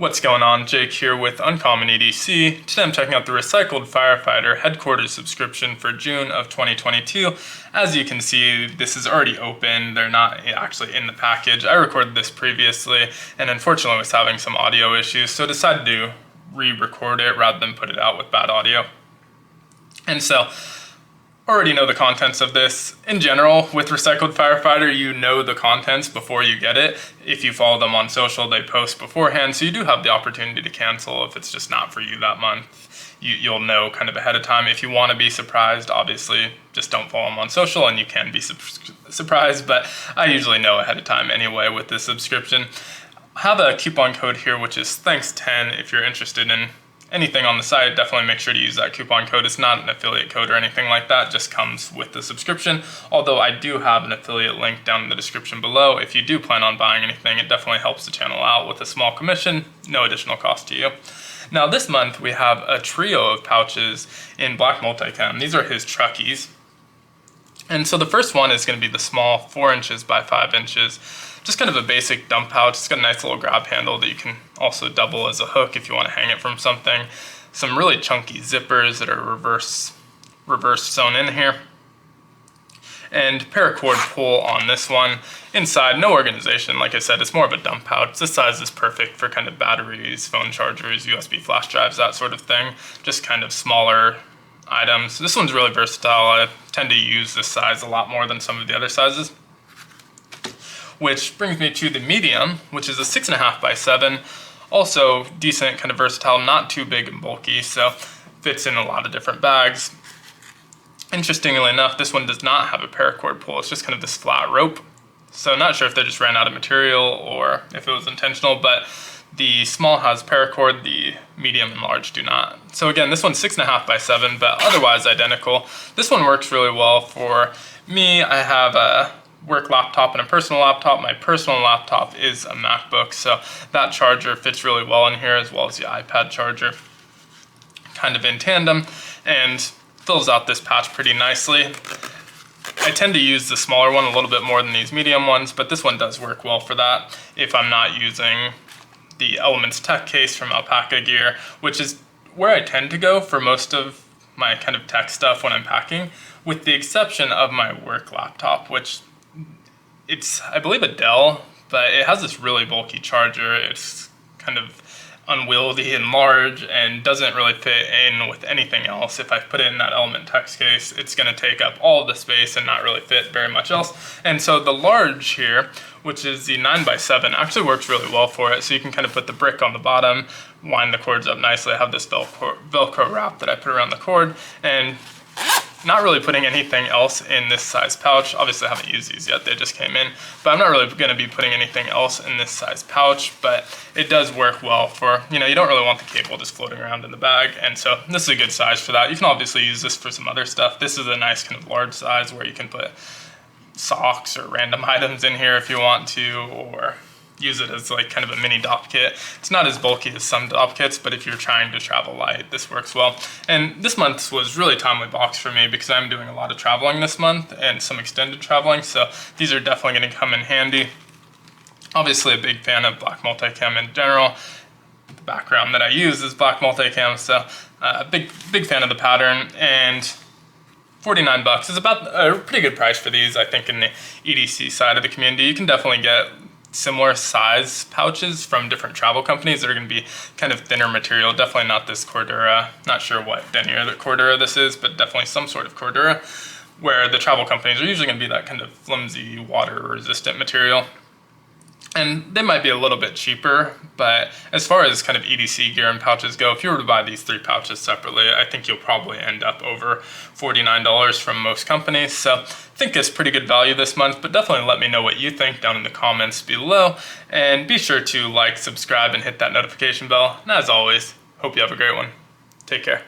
What's going on? Jake here with Uncommon EDC. Today I'm checking out the Recycled Firefighter headquarters subscription for June of 2022. As you can see, this is already open. They're not actually in the package. I recorded this previously and unfortunately was having some audio issues, so I decided to re-record it rather than put it out with bad audio. And so, already know the contents of this. In general, with Recycled Firefighter, you know the contents before you get it. If you follow them on social, they post beforehand, so you do have the opportunity to cancel if it's just not for you that month. You'll know kind of ahead of time. If you want to be surprised, obviously, just don't follow them on social and you can be surprised, but I usually know ahead of time anyway with this subscription. I have a coupon code here, which is thanks10 if you're interested in anything on the site. Definitely make sure to use that coupon code. It's not an affiliate code or anything like that, just comes with the subscription. Although I do have an affiliate link down in the description below. If you do plan on buying anything, it definitely helps the channel out with a small commission, no additional cost to you. Now this month we have a trio of pouches in black multicam. These are his truckies. And so the first one is going to be the small 4 inches by 5 inches. Just kind of a basic dump pouch. It's got a nice little grab handle that you can also double as a hook if you want to hang it from something. Some really chunky zippers that are reverse sewn in here. And paracord pull on this one. Inside, no organization. Like I said, it's more of a dump pouch. This size is perfect for kind of batteries, phone chargers, USB flash drives, that sort of thing. Just kind of smaller items. This one's really versatile. I tend to use this size a lot more than some of the other sizes. Which brings me to the medium, which is a 6.5 by 7. Also decent, kind of versatile, not too big and bulky, so fits in a lot of different bags. Interestingly enough, this one does not have a paracord pull. It's just kind of this flat rope. So not sure if they just ran out of material or if it was intentional, but the small has paracord, the medium and large do not. So again, this one's 6.5 by 7, but otherwise identical. This one works really well for me. I have a work laptop and a personal laptop. My personal laptop is a MacBook, so that charger fits really well in here, as well as the iPad charger, kind of in tandem, and fills out this patch pretty nicely. I tend to use the smaller one a little bit more than these medium ones, but this one does work well for that if I'm not using the Elements Tech case from Alpaca Gear, which is where I tend to go for most of my kind of tech stuff when I'm packing, with the exception of my work laptop, which it's, I believe, a Dell, but it has this really bulky charger. It's kind of unwieldy and large and doesn't really fit in with anything else. If I put it in that Element Text case, it's going to take up all of the space and not really fit very much else. And so the large here, which is the 9 by 7, actually works really well for it. So you can kind of put the brick on the bottom, wind the cords up nicely. I have this Velcro wrap that I put around the cord, and not really putting anything else in this size pouch. Obviously I haven't used these yet, they just came in, but I'm not really going to be putting anything else in this size pouch, but it does work well for, you don't really want the cable just floating around in the bag, and so this is a good size for that. You can obviously use this for some other stuff. This is a nice kind of large size where you can put socks or random items in here if you want to, or use it as like kind of a mini dop kit. It's not as bulky as some dop kits, but if you're trying to travel light, this works well. And this month was really timely box for me because I'm doing a lot of traveling this month and some extended traveling, so these are definitely going to come in handy. Obviously a big fan of black multicam in general. The background that I use is black multicam, so big fan of the pattern, and 49 bucks is about a pretty good price for these, I think, in the EDC side of the community. You can definitely get similar size pouches from different travel companies that are going to be kind of thinner material. Definitely not this Cordura. Not sure what denier the Cordura this is, but definitely some sort of Cordura, where the travel companies are usually going to be that kind of flimsy, water resistant material. And they might be a little bit cheaper, but as far as kind of EDC gear and pouches go, if you were to buy these 3 pouches separately, I think you'll probably end up over $49 from most companies. So I think it's pretty good value this month, but definitely let me know what you think down in the comments below. And be sure to like, subscribe, and hit that notification bell. And as always, hope you have a great one. Take care.